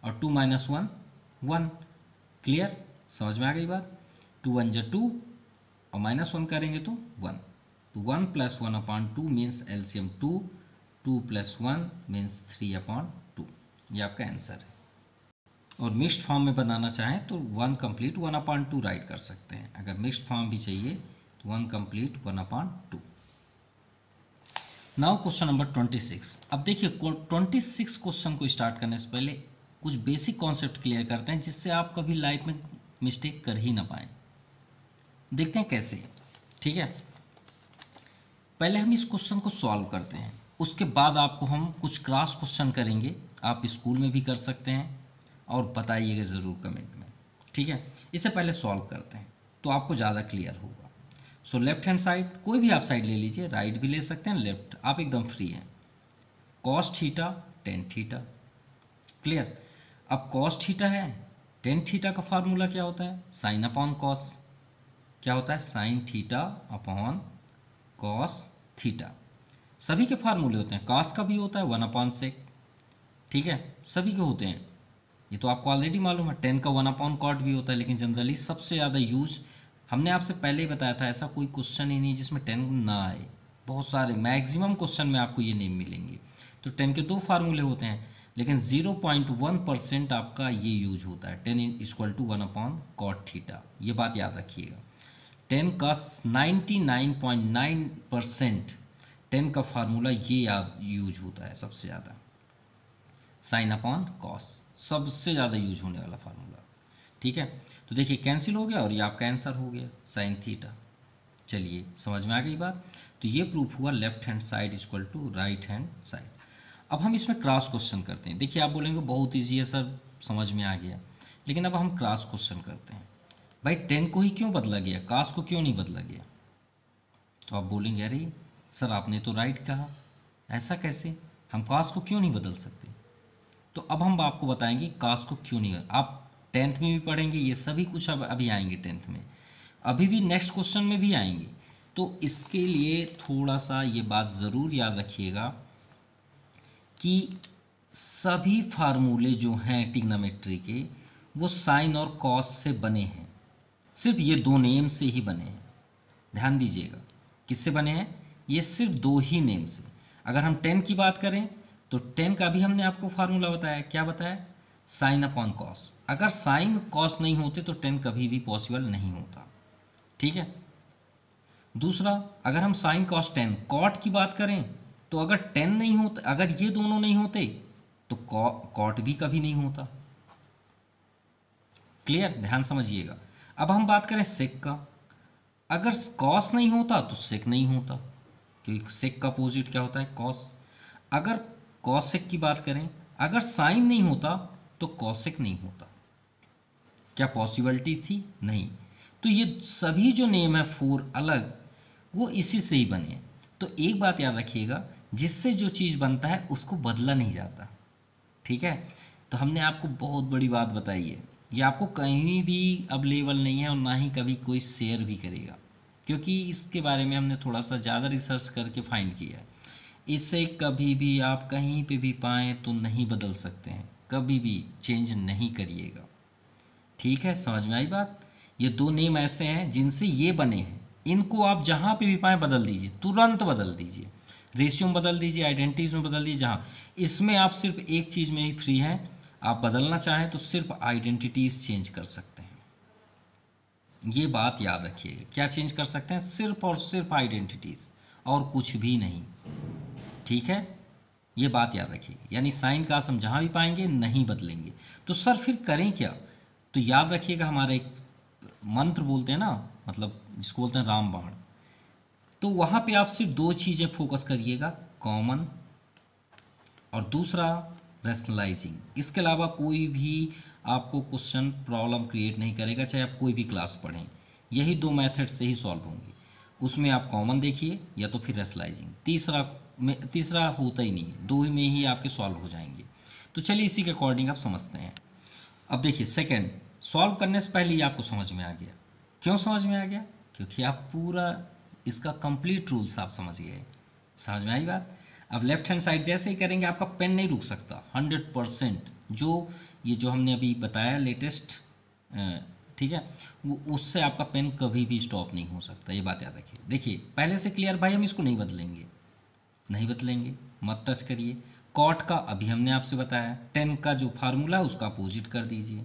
और 2 - 1 1, क्लियर, समझ में आ गई बात। 2 1 = 2 और -1 करेंगे तो 1, तो 1 + 1/2 मीन्स एलसीएम 2, 2 + 1 मीन्स 3/2, ये आपका आंसर है। और मिक्स्ड फॉर्म में बनाना चाहें तो 1 कंप्लीट 1/2 राइट कर सकते हैं, अगर मिक्स्ड फॉर्म भी चाहिए तो 1 कंप्लीट 1/2। Now question number 26। अब देखिए 26 क्वेश्चन को स्टार्ट करने से पहले कुछ बेसिक कॉन्सेप्ट क्लियर करते हैं, जिससे आप कभी लाइफ में मिस्टेक कर ही ना पाएँ। देखते हैं कैसे, ठीक है। पहले हम इस क्वेश्चन को सॉल्व करते हैं, उसके बाद आपको हम कुछ क्रॉस क्वेश्चन करेंगे, आप स्कूल में भी कर सकते हैं और बताइएगा ज़रूर कमेंट में, ठीक है। इसे पहले सॉल्व करते हैं तो आपको ज़्यादा क्लियर होगा। सो लेफ्ट हैंड साइड, कोई भी आप साइड ले लीजिए, राइट भी ले सकते हैं, लेफ्ट, आप एकदम फ्री हैं। Cos theta tan theta, clear. अब कॉस थीटा है, tan थीटा का फार्मूला क्या होता है, साइन अपॉन कॉस, क्या होता है, sine theta upon cos theta. सभी के फार्मूले होते हैं, कॉस का भी होता है 1/sec, ठीक है, सभी के होते हैं, ये तो आपको ऑलरेडी मालूम है। 10 का 1/cot भी होता है, लेकिन जनरली सबसे ज़्यादा यूज, हमने आपसे पहले ही बताया था, ऐसा कोई क्वेश्चन ही नहीं जिसमें 10 ना आए, बहुत सारे मैक्सिमम क्वेश्चन में आपको ये नहीं मिलेंगे। तो 10 के 2 फार्मूले होते हैं, लेकिन 0.1% आपका ये यूज होता है, 10 = 1/cot थीटा, ये बात याद रखिएगा। 10 का 99.9% 10 का फार्मूला ये यूज होता है सबसे ज़्यादा, साइन अपॉन कॉस सबसे ज़्यादा यूज होने वाला फार्मूला, ठीक है। तो देखिए कैंसिल हो गया और ये आपका आंसर हो गया साइन थीटा। चलिए, समझ में आ गई बात। तो ये प्रूफ हुआ left hand side equal to right hand side. अब हम इसमें क्रॉस क्वेश्चन करते हैं। देखिए आप बोलेंगे बहुत ईजी है सर, समझ में आ गया। लेकिन अब हम क्रॉस क्वेश्चन करते हैं। भाई 10 को ही क्यों बदला गया, cos को क्यों नहीं बदला गया? तो आप बोलेंगे अरे सर आपने तो राइट कहा, ऐसा कैसे, हम cos को क्यों नहीं बदल सकते? तो अब हम आपको बताएंगे cos को क्यों नहीं, आप 10th में भी पढ़ेंगे ये सभी कुछ, अब अभी आएंगे 10th में, अभी भी नेक्स्ट क्वेश्चन में भी आएंगे। तो इसके लिए थोड़ा सा ये बात ज़रूर याद रखिएगा कि सभी फार्मूले जो हैं ट्रिग्नोमेट्री के वो साइन और कॉस से बने हैं, सिर्फ ये दो नेम से ही बने हैं। ध्यान दीजिएगा, किससे बने हैं, ये सिर्फ दो ही नेम से। अगर हम 10 की बात करें तो 10 का भी हमने आपको फार्मूला बताया, क्या बताया, साइन अपॉन कॉस। अगर साइन कॉस नहीं होते तो 10 कभी भी पॉसिबल नहीं होता, ठीक है। दूसरा, अगर हम साइन कॉस 10 कॉट की बात करें तो अगर 10 नहीं होता, अगर ये दोनों नहीं होते तो कॉट भी कभी नहीं होता। क्लियर, ध्यान समझिएगा। अब हम बात करें सेक का, अगर कॉस नहीं होता तो सेक नहीं होता, क्योंकि सेक का अपोजिट क्या होता है, कॉस। अगर कॉसेक की बात करें, अगर साइन नहीं होता तो कॉसेक नहीं होता। क्या पॉसिबिलिटी थी, नहीं। तो ये सभी जो नेम है 4 अलग, वो इसी से ही बने हैं। तो एक बात याद रखिएगा, जिससे जो चीज़ बनता है उसको बदला नहीं जाता, ठीक है। तो हमने आपको बहुत बड़ी बात बताई है, ये आपको कहीं भी अवेलेबल नहीं है और ना ही कभी कोई शेयर भी करेगा, क्योंकि इसके बारे में हमने थोड़ा सा ज़्यादा रिसर्च करके फाइंड किया है। इसे कभी भी आप कहीं पे भी पाएँ तो नहीं बदल सकते हैं, कभी भी चेंज नहीं करिएगा, ठीक है। समझ में आई बात। ये दो नेम ऐसे हैं जिनसे ये बने हैं, इनको आप जहाँ पे भी पाएँ बदल दीजिए, तुरंत बदल दीजिए, रेशियो में बदल दीजिए, आइडेंटिटीज में बदल दीजिए, जहाँ इसमें आप सिर्फ एक चीज़ में ही फ्री हैं, आप बदलना चाहें तो सिर्फ आइडेंटिटीज़ चेंज कर सकते हैं। ये बात याद रखिएगा, क्या चेंज कर सकते हैं, सिर्फ और सिर्फ आइडेंटिटीज़, और कुछ भी नहीं, ठीक है। ये बात याद रखिए, यानी साइन का हम जहाँ भी पाएंगे नहीं बदलेंगे। तो सर फिर करें क्या, तो याद रखिएगा हमारा एक मंत्र बोलते हैं ना, मतलब जिसको बोलते हैं रामबाण, तो वहाँ पे आप सिर्फ दो चीज़ें फोकस करिएगा, कॉमन और दूसरा रैशनलाइजिंग। इसके अलावा कोई भी आपको क्वेश्चन प्रॉब्लम क्रिएट नहीं करेगा, चाहे आप कोई भी क्लास पढ़ें, यही दो मेथड से ही सॉल्व होंगे। उसमें आप कॉमन देखिए या तो फिर रैशनलाइजिंग, तीसरा होता ही नहीं, दो में ही आपके सॉल्व हो जाएंगे। तो चलिए इसी के अकॉर्डिंग आप समझते हैं। अब देखिए सेकंड, सॉल्व करने से पहले ही आपको समझ में आ गया, क्यों समझ में आ गया, क्योंकि आप पूरा इसका कंप्लीट रूल्स आप समझ गए, समझ में आई बात। अब लेफ्ट हैंड साइड जैसे ही करेंगे आपका पेन नहीं रुक सकता 100%, जो ये जो हमने अभी बताया लेटेस्ट, ठीक है, वो उससे आपका पेन कभी भी स्टॉप नहीं हो सकता, ये बात याद रखिए। देखिए पहले से क्लियर भाई, हम इसको नहीं बदलेंगे, नहीं बदलेंगे, मत टच करिए। कॉट का अभी हमने आपसे बताया, 10 का जो फार्मूला है उसका अपोजिट कर दीजिए,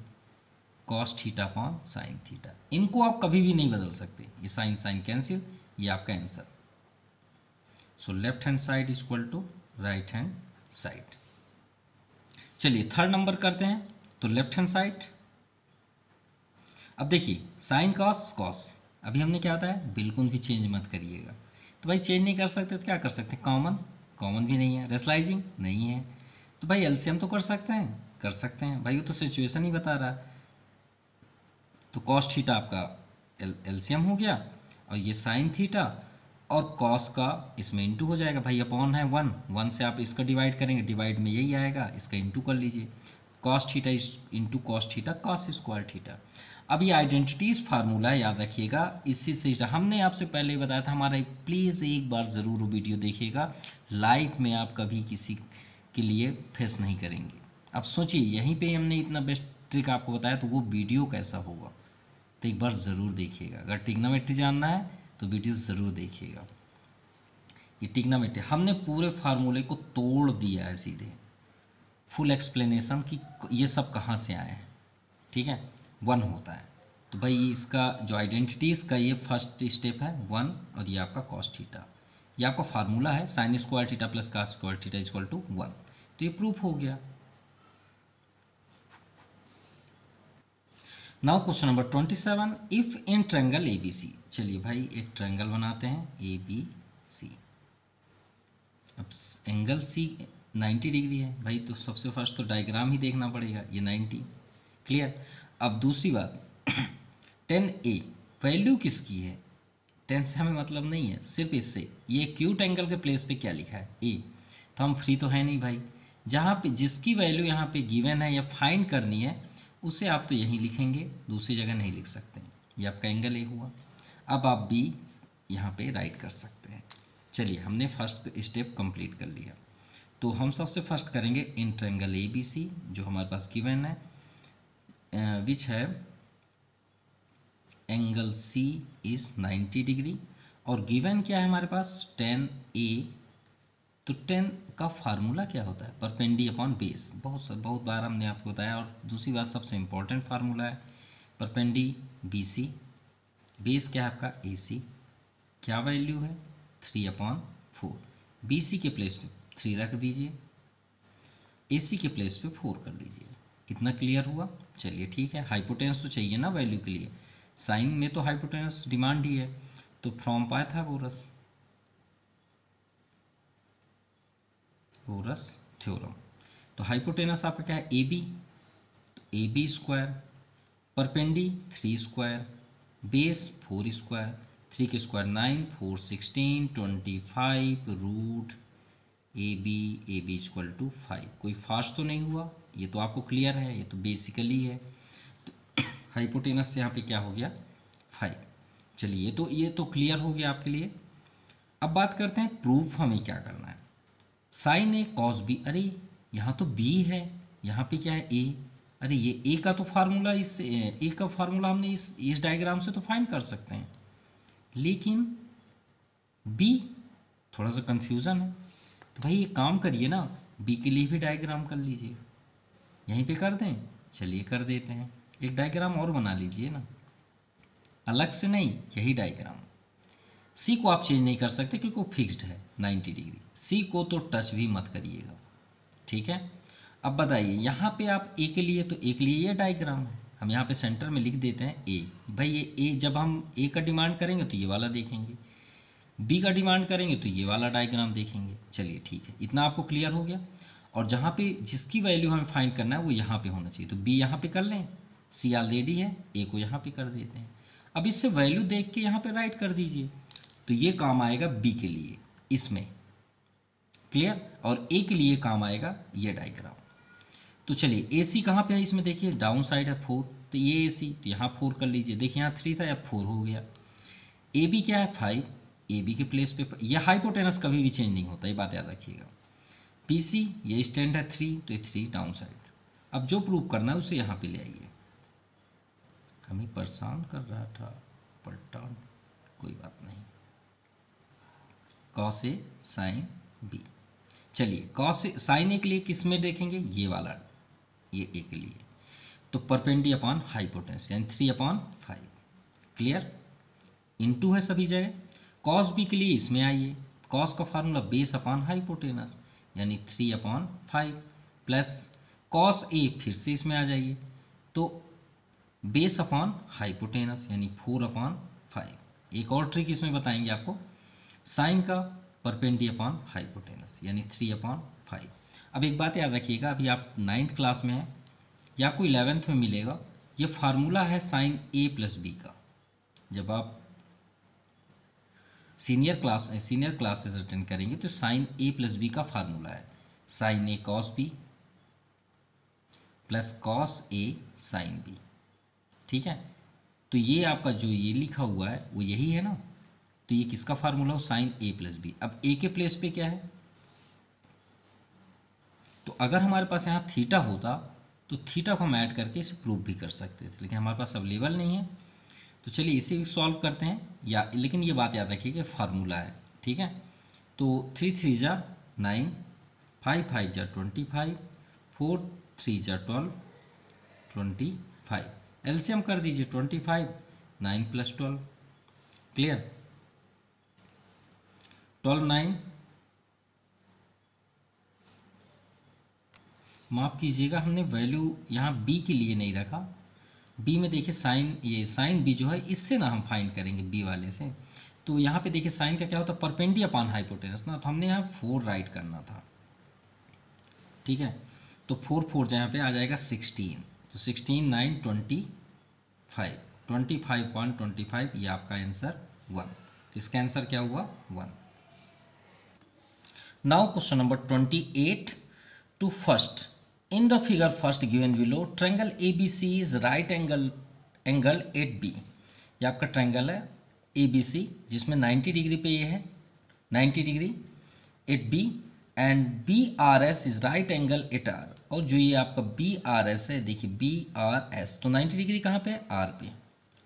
cos theta upon sine theta, इनको आप कभी भी नहीं बदल सकते, ये साइन साइन कैंसिल, ये आपका answer. So left hand side is equal to right hand side. चलिए थर्ड नंबर करते हैं, तो लेफ्ट हैंड साइड। अब देखिए साइन कॉस कॉस, अभी हमने क्या बताया, बिल्कुल भी चेंज मत करिएगा। तो भाई चेंज नहीं कर सकते तो क्या कर सकते हैं, कॉमन, कॉमन भी नहीं है, रेशनलाइजिंग नहीं है, तो भाई एलसीएम तो कर सकते हैं, कर सकते हैं भाई, वो तो सिचुएशन ही बता रहा है। तो कॉस थीटा आपका एलसीएम हो गया, और ये साइन थीटा और कॉस का इसमें इंटू हो जाएगा भाई, अपॉन है 1 से आप इसका डिवाइड करेंगे, डिवाइड में यही आएगा, इसका इंटू कर लीजिए, cos theta into cos theta cos square theta. अब ये आइडेंटिटीज़ फार्मूला याद रखिएगा, इसी से हमने आपसे पहले बताया था हमारा, प्लीज़ एक बार ज़रूर वो देखिएगा, लाइफ में आप कभी किसी के लिए फेस नहीं करेंगे। अब सोचिए यहीं पे हमने इतना बेस्ट ट्रिक आपको बताया, तो वो वीडियो कैसा होगा, तो एक बार ज़रूर देखिएगा। अगर ट्रिग्नोमेट्री जानना है तो वीडियो ज़रूर देखिएगा। ये ट्रिग्नोमेट्री हमने पूरे फार्मूले को तोड़ दिया है सीधे, फुल एक्सप्लेनेशन कि ये सब कहाँ से आए हैं, ठीक है। 1 होता है, तो भाई इसका जो आइडेंटिटीज़ का ये फर्स्ट स्टेप है 1, और ये आपका कॉस थीटा, ये आपका फार्मूला है, sine square theta plus cos square theta equal to 1, तो ये प्रूफ हो गया। Now question number 27, if in triangle A B C. चलिए भाई एक ट्रायंगल बनाते हैं ए बी सी। अब एंगल सी 90 डिग्री है भाई, तो सबसे फर्स्ट तो डायग्राम ही देखना पड़ेगा, ये 90, क्लियर। अब दूसरी बात, 10A वैल्यू किसकी है? 10 से हमें मतलब नहीं है, सिर्फ इससे ये एक्यूट एंगल के प्लेस पे क्या लिखा है? ए। तो हम फ्री तो है नहीं भाई, जहाँ पे जिसकी वैल्यू यहाँ पे गिवन है या फाइंड करनी है उसे आप तो यहीं लिखेंगे, दूसरी जगह नहीं लिख सकते। ये आपका एंगल ए हुआ। अब आप बी यहाँ पे राइट कर सकते हैं। चलिए हमने फर्स्ट स्टेप कंप्लीट कर लिया। तो हम सबसे फर्स्ट करेंगे इन ट्रायंगल ए बी सी जो हमारे पास गिवन है, विच है एंगल सी इज़ 90 डिग्री और गिवन क्या है हमारे पास 10A। तो 10 का फार्मूला क्या होता है? परपेंडी अपॉन बेस। बहुत बार हमने आपको बताया। और दूसरी बात सबसे इम्पोर्टेंट फार्मूला है परपेंडी BC, बेस क्या है आपका AC, क्या वैल्यू है 3/4। BC के प्लेस पे 3 रख दीजिए, AC के प्लेस पे 4 कर दीजिए। इतना क्लियर हुआ? चलिए ठीक है। हाइपोटेनस तो चाहिए ना वैल्यू के लिए, साइन में तो हाइपोटेनस डिमांड ही है। तो फ्रॉम पाइथागोरस थ्योरम, तो हाइपोटेनस आपका क्या है AB, तो AB square, perpendicular 3 square, base 4 square, 3 के square 9, 4 16 25 root AB equal to 5। कोई फास्ट तो नहीं हुआ? ये तो आपको क्लियर है, ये तो बेसिकली है। तो हाइपोटेनस से यहाँ पे क्या हो गया 5। चलिए ये तो क्लियर हो गया आपके लिए। अब बात करते हैं प्रूफ हमें क्या करना है। साइन ए कॉस बी, अरे यहाँ तो बी है, यहाँ पे क्या है ए। अरे ये ए का तो फार्मूला ए का फार्मूला हमने इस डायग्राम से तो फाइंड कर सकते हैं, लेकिन बी थोड़ा सा कंफ्यूजन है। तो भाई एक काम करिए ना, बी के लिए भी डायग्राम कर लीजिए। यहीं पे कर दें? चलिए कर देते हैं। एक डायग्राम और बना लीजिए ना, अलग से नहीं, यही डायग्राम। सी को आप चेंज नहीं कर सकते क्योंकि वो फिक्स्ड है 90 डिग्री। सी को तो टच भी मत करिएगा, ठीक है। अब बताइए यहाँ पे आप ए के लिए, तो ए के लिए ये डायग्राम है, हम यहाँ पे सेंटर में लिख देते हैं ए। भाई ये ए जब हम ए का डिमांड करेंगे तो ये वाला देखेंगे, बी का डिमांड करेंगे तो ये वाला डायग्राम देखेंगे। चलिए ठीक है, इतना आपको क्लियर हो गया। और जहाँ पे जिसकी वैल्यू हमें फाइंड करना है वो यहाँ पे होना चाहिए, तो बी यहाँ पे कर लें, सी ऑलरेडी है, ए को यहाँ पे कर देते हैं। अब इससे वैल्यू देख के यहाँ पे राइट कर दीजिए, तो ये काम आएगा बी के लिए इसमें, क्लियर। और ए के लिए काम आएगा ये डायग्राम। तो चलिए ए सी कहाँ पे है इसमें, देखिए डाउन साइड है 4, तो ये ए सी, तो यहाँ 4 कर लीजिए। देखिए यहाँ 3 था, अब 4 हो गया। ए बी क्या है 5, ए बी के प्लेस पे यह हाइपोटेनस कभी भी चेंज नहीं होता, ये बात याद रखिएगा। पी सी ये स्टैंड है 3, तो ये 3 डाउन साइड। अब जो प्रूव करना है उसे यहाँ पे ले आइए। हमें परेशान कर रहा था पलटान, कोई बात नहीं। कॉस ए साइन बी, चलिए कॉस ए साइन ए के लिए किस में देखेंगे, ये वाला, ये ए के लिए। तो परपेंडी अपॉन हाइपोटेनस यानी 3/5, क्लियर। इनटू है सभी जगह। कॉस बी के लिए इसमें आइए, कॉस का फार्मूला बेस अपॉन हाइपोटेनस यानी 3/5 प्लस कॉस ए, फिर से इसमें आ जाइए, तो बेस अपॉन हाइपोटेनस यानी 4/5। एक और ट्रिक इसमें बताएंगे आपको, साइन का परपेंडी अपॉन हाइपोटेनस यानी 3/5। अब एक बात याद रखिएगा, अभी आप 9th क्लास में हैं या आपको 11th में मिलेगा, ये फार्मूला है साइन ए प्लस बी का। जब आप सीनियर क्लासेस अटेंड करेंगे तो साइन ए प्लस बी का फार्मूला है sign A cos B plus cos A sine B, ठीक है। तो ये आपका जो ये लिखा हुआ है वो यही है ना, तो ये किसका फार्मूला हो, साइन ए प्लस बी। अब ए के प्लेस पे क्या है, तो अगर हमारे पास यहाँ थीटा होता तो थीटा को हम ऐड करके इसे प्रूव भी कर सकते थे, लेकिन हमारे पास अवेलेबल नहीं है। तो चलिए इसे सॉल्व करते हैं, या लेकिन ये बात याद रखिए कि फार्मूला है, ठीक है। तो 3 3 जा 9, 5 5 जा 25, 4 3 जा 12, 25। एलसीएम कर दीजिए 25, 9 + 12, क्लियर। 12 9, माफ़ कीजिएगा हमने वैल्यू यहाँ बी के लिए नहीं रखा। बी में देखिए साइन, ये साइन बी जो है इससे ना हम फाइंड करेंगे बी वाले से। तो यहाँ पे देखिए साइन का क्या होता है, परपेंडी अपॉन हाइपोटेनस ना, तो हमने यहाँ 4 राइट करना था, ठीक है। तो 4 4 यहाँ पे आ जाएगा 16, तो 16 9 25, 25.25 ये आपका आंसर 1। तो इसका आंसर क्या हुआ 1। Now question number 28 two first. In the figure first given below triangle ABC is right angle at B. ये आपका ट्रायंगल है ABC जिसमें 90 डिग्री पे ये है 90 degree at B and BRS is right angle at R। और जो ये आपका BRS है देखिए BRS तो 90 डिग्री कहाँ पे R पे।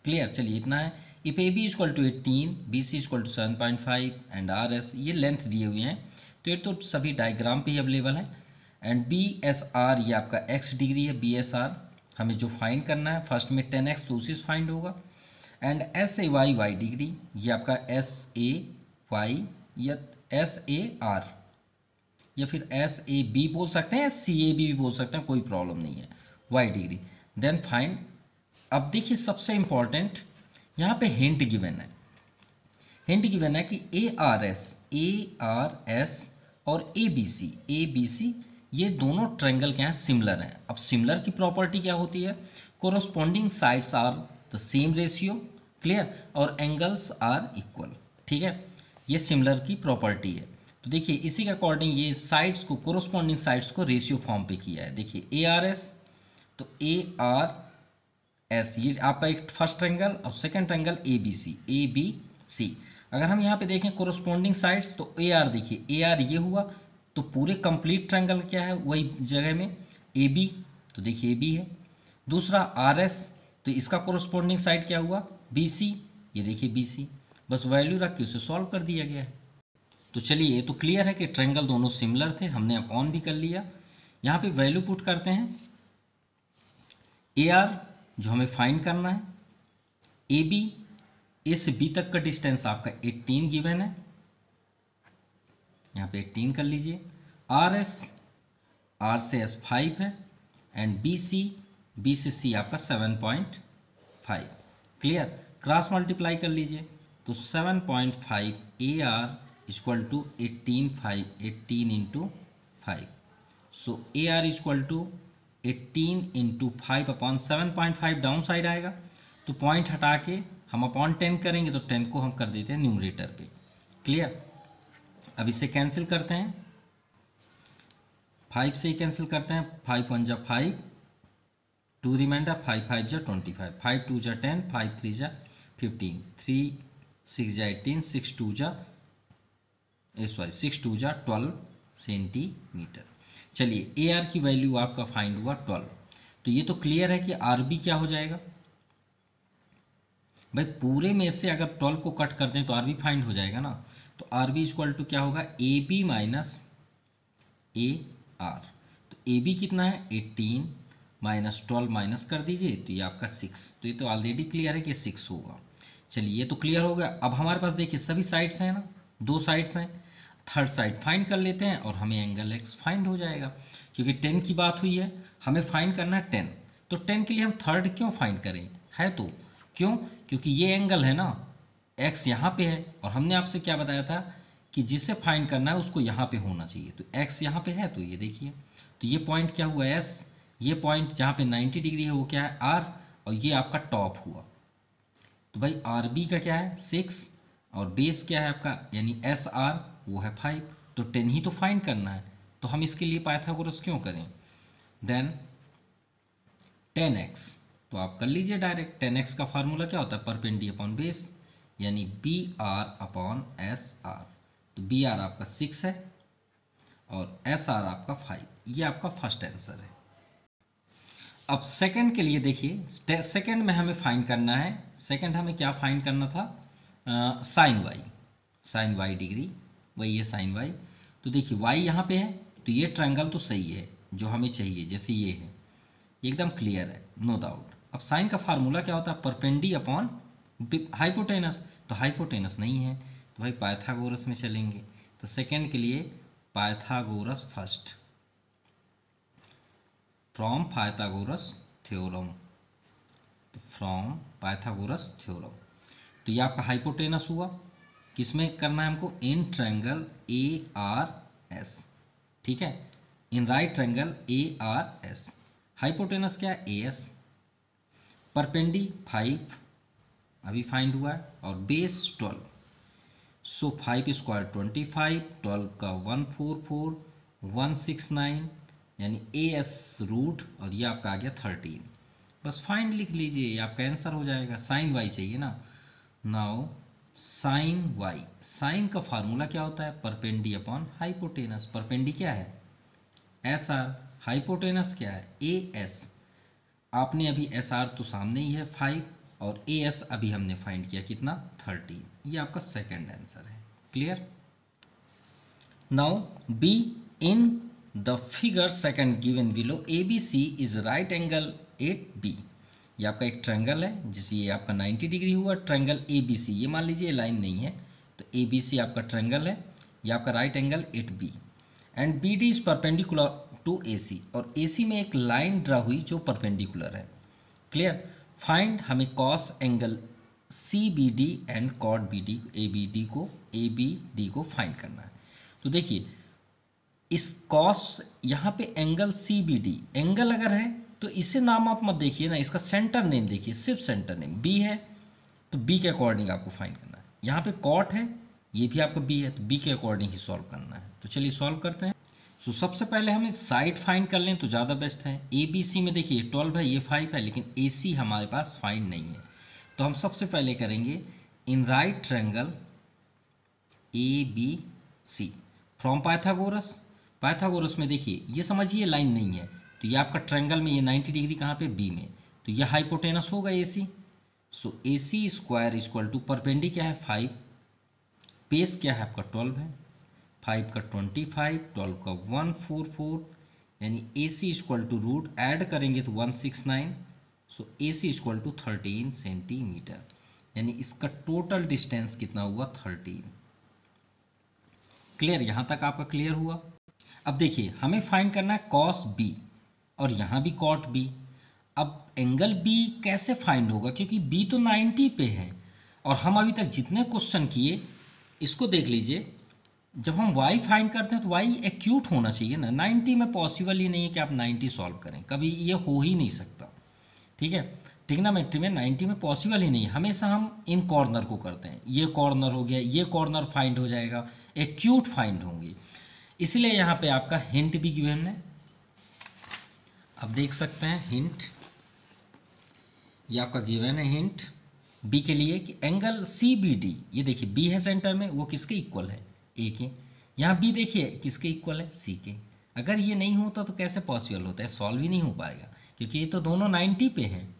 क्लियर, चलिए इतना है। If AB equal to 18, BC equal to 7.5 and RS ये लेंथ दिए हुए हैं तो ये तो सभी डायग्राम पे ही अवेलेबल है। एंड BSR ये आपका x डिग्री है BSR हमें जो फाइंड करना है फर्स्ट में 10x तो उसी से फाइंड होगा। एंड SAY y डिग्री ये आपका SAY या SAR या फिर SAB बोल सकते हैं CAB भी बोल सकते हैं, कोई प्रॉब्लम नहीं है y डिग्री। Then find. अब देखिए सबसे इंपॉर्टेंट यहाँ पे हिंट गिवन है। हिंट गिवन है कि ARS और ABC ये दोनों ट्रायंगल क्या हैं सिमिलर हैं। अब सिमिलर की प्रॉपर्टी क्या होती है, corresponding sides are the same ratio, clear, और एंगल्स आर इक्वल। ठीक है, ये सिमिलर की प्रॉपर्टी है। तो देखिए इसी के अकॉर्डिंग ये साइड्स को कोरोस्पॉन्डिंग साइड्स को रेशियो फॉर्म पे किया है। देखिए ARS तो ARS ये आपका एक फर्स्ट ट्रायंगल और सेकंड ट्रायंगल ABC। अगर हम यहाँ पे देखें कोरोस्पॉन्डिंग साइड्स तो AR देखिए AR ये हुआ तो पूरे कंप्लीट ट्रायंगल क्या है वही जगह में AB तो देखिए AB है। दूसरा RS तो इसका कोरोस्पॉन्डिंग साइड क्या हुआ BC, ये देखिए BC। बस वैल्यू रख के उसे सॉल्व कर दिया गया है। तो चलिए ये तो क्लियर है कि ट्रायंगल दोनों सिमिलर थे, हमने अपॉन भी कर लिया। यहाँ पे वैल्यू पुट करते हैं। AR जो हमें फाइंड करना है, AB A से B तक का डिस्टेंस आपका 18 गिवन है, यहाँ पे 18 कर लीजिए। RS R से S 5 है एंड BC B से C आपका 7.5। क्लियर, क्रॉस मल्टीप्लाई कर लीजिए तो 7.5 AR equal to 18 into 5। So AR equal to 18 into 5 upon 7.5 down side आएगा तो पॉइंट हटा के हम अपॉन 10 करेंगे तो 10 को हम कर देते हैं न्यूमरेटर पे। क्लियर, अब इसे कैंसिल करते हैं, 5 से ही कैंसिल करते हैं। 5 1 जा 5, 2 रिमाइंडर, 5 5 जा 25, 5 2 जा 10, 5 3 जा 15, 3 6 जा 18, 6 2 जा 12 सेंटीमीटर। चलिए AR की वैल्यू आपका फाइंड हुआ 12। तो ये तो क्लियर है कि RB क्या हो जाएगा भाई, पूरे में से अगर 12 को कट कर दें तो RB फाइंड हो जाएगा ना। तो RB इक्वल टू क्या होगा AB माइनस AR। तो AB कितना है 18 माइनस 12 माइनस कर दीजिए तो ये आपका 6। तो ये तो ऑलरेडी क्लियर है कि 6 होगा। चलिए ये तो क्लियर हो गया। अब हमारे पास देखिए सभी साइड्स हैं ना, 2 साइड्स हैं, थर्ड साइड फाइंड कर लेते हैं और हमें एंगल X फाइंड हो जाएगा। क्योंकि 10 की बात हुई है, हमें फाइंड करना है 10, तो 10 के लिए हम थर्ड क्यों फाइंड करें, है तो क्यों, क्योंकि ये एंगल है ना X यहाँ पे है और हमने आपसे क्या बताया था कि जिसे फाइंड करना है उसको यहाँ पे होना चाहिए। तो X यहाँ पे है तो ये देखिए, तो ये पॉइंट क्या हुआ S, ये पॉइंट जहाँ पे 90 डिग्री है वो क्या है R, और ये आपका टॉप हुआ। तो भाई RB का क्या है 6 और बेस क्या है आपका यानी SR वो है 5। तो 10 ही तो फाइंड करना है, तो हम इसके लिए पाइथागोरस क्यों करें। देन 10x तो आप कर लीजिए डायरेक्ट। 10x का फार्मूला क्या होता है परपेंडी अपॉन बेस यानी BR अपॉन SR। तो BR आपका 6 है और SR आपका 5। ये आपका फर्स्ट आंसर है। अब सेकंड के लिए देखिए, सेकंड में हमें फाइंड करना है, सेकंड हमें क्या फाइंड करना था साइन y डिग्री, वही है साइन y। तो देखिए y यहाँ पे है तो ये ट्रायंगल तो सही है जो हमें चाहिए, जैसे ये है एकदम क्लियर है नो डाउट। अब साइन का फार्मूला क्या होता है परपेंडी अपॉन हाइपोटेनस, तो हाइपोटेनस नहीं है तो भाई पाइथागोरस में चलेंगे। तो सेकंड के लिए Pythagoras first from Pythagoras theorem, तो फ्रॉम पाइथागोरस थ्योरम। तो ये आपका हाइपोटेनस हुआ, किसमें करना है हमको इन ट्रायंगल ARS। ठीक है, इन राइट ट्रायंगल ARS। हाइपोटेनस क्या है, ए एस, परपेंडी 5 अभी फाइंड हुआ है, और बेस 12, सो 5 स्क्वायर 25, 12 का 144, 169, यानी ए एस रूट, और ये आपका आ गया 13। बस फाइंड लिख लीजिए, ये आपका आंसर हो जाएगा। साइन वाई चाहिए ना। नाउ साइन वाई, साइन का फार्मूला क्या होता है, परपेंडी अपॉन हाइपोटेनस। परपेंडी क्या है, एस आर, हाइपोटेनस क्या है, ए एस। आपने अभी एस आर तो सामने ही है 5, और ए एस अभी हमने फाइंड किया कितना, 13। ये आपका सेकंड आंसर है। Clear. Now B, in the figure second given below A B C is right angle at B. ये आपका एक ट्रायंगल है जिस ये आपका 90 डिग्री हुआ, ट्रायंगल ए बी सी, ये मान लीजिए लाइन नहीं है, तो ए बी सी आपका ट्रायंगल है, ये आपका right angle at B, and B D is perpendicular to A C, और ए सी में एक लाइन ड्रा हुई जो परपेंडिकुलर है। क्लियर। फाइंड, हमें cos angle C B D and cot B D, A B D को फाइंड करना है। तो देखिए इस कॉस, यहाँ पे angle C B D, angle अगर है तो इसे नाम आप मत देखिए ना, इसका सेंटर नेम देखिए, सिर्फ सेंटर नेम बी है, तो बी के अकॉर्डिंग आपको फाइंड करना है। यहाँ पे कॉट है, ये भी आपका बी है, तो बी के अकॉर्डिंग ही सॉल्व करना है। तो चलिए सॉल्व करते हैं। सो सबसे पहले हमें साइड फाइंड कर लें तो ज़्यादा बेस्ट है। ए बी सी में देखिए 12 है, ये 5 है, लेकिन ए सी हमारे पास फाइंड नहीं है, तो हम सबसे पहले करेंगे in right triangle A B C from Pythagoras. Pythagoras में देखिए ये समझिए लाइन नहीं है, तो ये आपका ट्रायंगल में ये 90 डिग्री कहाँ पे, बी में, तो ये हाइपोटेनस होगा ए सी। सो ए सी स्क्वायर इक्वल टू परपेंडी क्या है 5, बेस क्या है आपका 12 है, 5 का 25, 12 का 144, यानी ए सी इक्वल टू रूट ऐड करेंगे तो 169, सो ए सी इक्वल टू 13 सेंटीमीटर, यानी इसका टोटल डिस्टेंस कितना हुआ 13। क्लियर, यहाँ तक आपका क्लियर हुआ। अब देखिए हमें फाइंड करना है कॉस बी, और यहाँ भी कॉट बी। अब एंगल बी कैसे फाइंड होगा, क्योंकि बी तो 90 पे है, और हम अभी तक जितने क्वेश्चन किए इसको देख लीजिए, जब हम y फाइंड करते हैं तो y एक्यूट होना चाहिए ना, 90 में पॉसिबल ही नहीं है कि आप 90 सॉल्व करें, कभी ये हो ही नहीं सकता। ठीक है, ट्रिग्नोमेट्री में 90 में पॉसिबल ही नहीं है, हमेशा हम इन कॉर्नर को करते हैं, ये कॉर्नर हो गया, ये कॉर्नर फाइंड हो जाएगा, एक्यूट फाइंड होंगे, इसलिए यहाँ पे आपका हिंट भी गिवन है। अब देख सकते हैं हिंट, ये आपका गिवन है हिंट बी के लिए कि एंगल सी बी डी, ये देखिए बी है सेंटर में, वो किसके इक्वल है, ए के। यहाँ बी देखिए किसके इक्वल है, सी के। अगर ये नहीं होता तो कैसे पॉसिबल होता है, सॉल्व ही नहीं हो पाएगा, क्योंकि ये तो दोनों 90 पे हैं।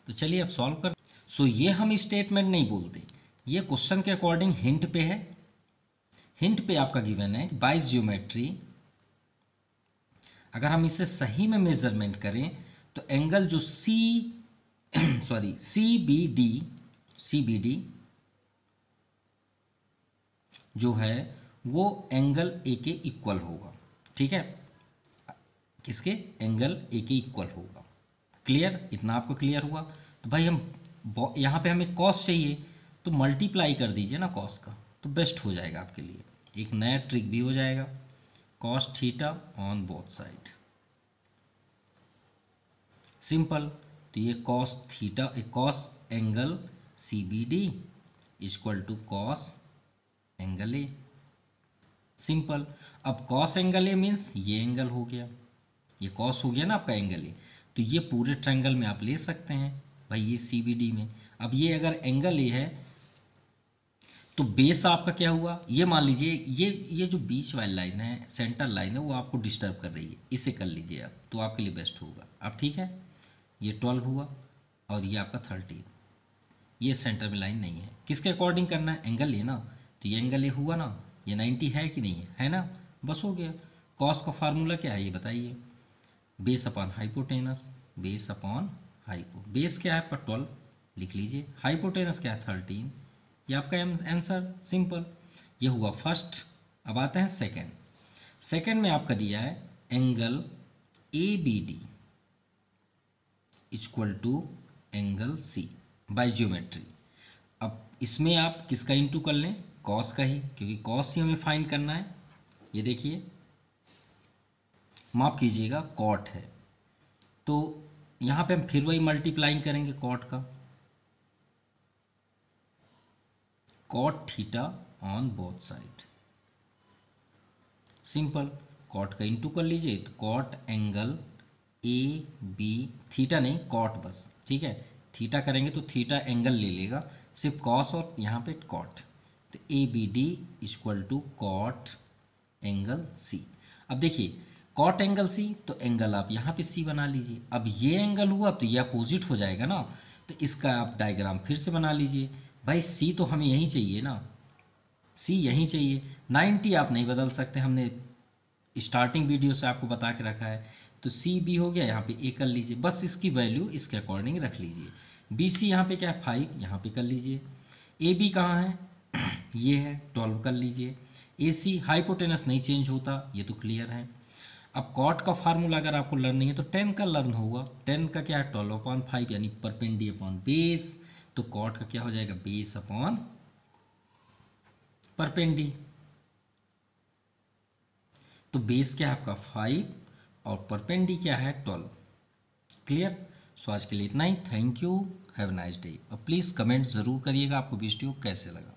तो चलिए अब सॉल्व कर। सो ये हम स्टेटमेंट नहीं बोलते, ये क्वेश्चन के अकॉर्डिंग हिंट पे है। हिंट पे आपका गिवन है बाय ज्योमेट्री, अगर हम इसे सही में मेजरमेंट करें तो एंगल जो सी बी डी जो है वो एंगल ए के इक्वल होगा। ठीक है, किसके, एंगल ए के इक्वल होगा। क्लियर, इतना आपको क्लियर हुआ। तो भाई हम यहाँ पे हमें कॉस चाहिए, तो मल्टीप्लाई कर दीजिए ना कॉस का, तो बेस्ट हो जाएगा आपके लिए, एक नया ट्रिक भी हो जाएगा। Cos theta on both side, simple. तो ये cos theta, cos angle C B D equal to cos angle A, simple. अब कॉस एंगल ए मीन्स ये एंगल हो गया, ये कॉस हो गया ना आपका एंगल ए, तो ये पूरे ट्रायंगल में आप ले सकते हैं भाई, ये सी बी डी में। अब ये अगर एंगल ए है तो बेस आपका क्या हुआ, ये मान लीजिए ये जो बीच वाली लाइन है, सेंटर लाइन है, वो आपको डिस्टर्ब कर रही है, इसे कर लीजिए आप, तो आपके लिए बेस्ट होगा। अब ठीक है, ये 12 हुआ और ये आपका 13, ये सेंटर में लाइन नहीं है, किसके अकॉर्डिंग करना है, एंगल ए ना, तो ये एंगल ए हुआ ना, ये 90 है कि नहीं है ना, बस हो गया। कॉस का फार्मूला क्या है ये बताइए, base upon hypotenuse, base upon hypo, base क्या है आपका 12 लिख लीजिए, हाइपोटेनस क्या है 13, ये आपका आंसर, सिंपल। ये हुआ फर्स्ट। अब आते हैं सेकंड। सेकंड में आपका दिया है angle A B D equal to angle C by geometry. अब इसमें आप किसका इंटू कर लें, कॉस का ही, क्योंकि कॉस ही हमें फाइंड करना है। ये देखिए माफ कीजिएगा, कॉट है, तो यहाँ पे हम फिर वही मल्टीप्लाइंग करेंगे कॉट का, cot theta on both side, simple. Cot का इंटू कर लीजिए तो cot angle A B, theta नहीं कॉट बस, ठीक है। थीटा करेंगे तो थीटा एंगल ले लेगा, सिर्फ कॉस और यहाँ पे कॉट, तो A B D equal to cot angle C. अब देखिए कॉट एंगल सी, तो एंगल आप यहाँ पे सी बना लीजिए। अब ये एंगल हुआ तो ये अपोजिट हो जाएगा ना, तो इसका आप डायग्राम फिर से बना लीजिए। भाई सी तो हमें यहीं चाहिए ना, सी यहीं चाहिए, 90 आप नहीं बदल सकते, हमने स्टार्टिंग वीडियो से आपको बता के रखा है। तो सी बी हो गया, यहाँ पे ए कर लीजिए, बस इसकी वैल्यू इसके अकॉर्डिंग रख लीजिए। बी सी यहाँ पे क्या है 5, यहाँ पे कर लीजिए। ए बी कहाँ है ये है 12 कर लीजिए। ए सी हाइपोटेनस नहीं चेंज होता, ये तो क्लियर है। अब कॉट का फार्मूला अगर आपको लर्न नहीं है तो 10 का लर्न होगा। 10 का क्या है 12/5 यानी परपेंडी अपॉन बेस, तो कॉट का क्या हो जाएगा बेस अपॉन परपेंडी। तो बेस क्या है आपका 5 और परपेंडी क्या है 12। क्लियर। सो आज के लिए इतना ही। Thank you, have a nice day. और प्लीज़ कमेंट ज़रूर करिएगा आपको वीडियो कैसे लगा।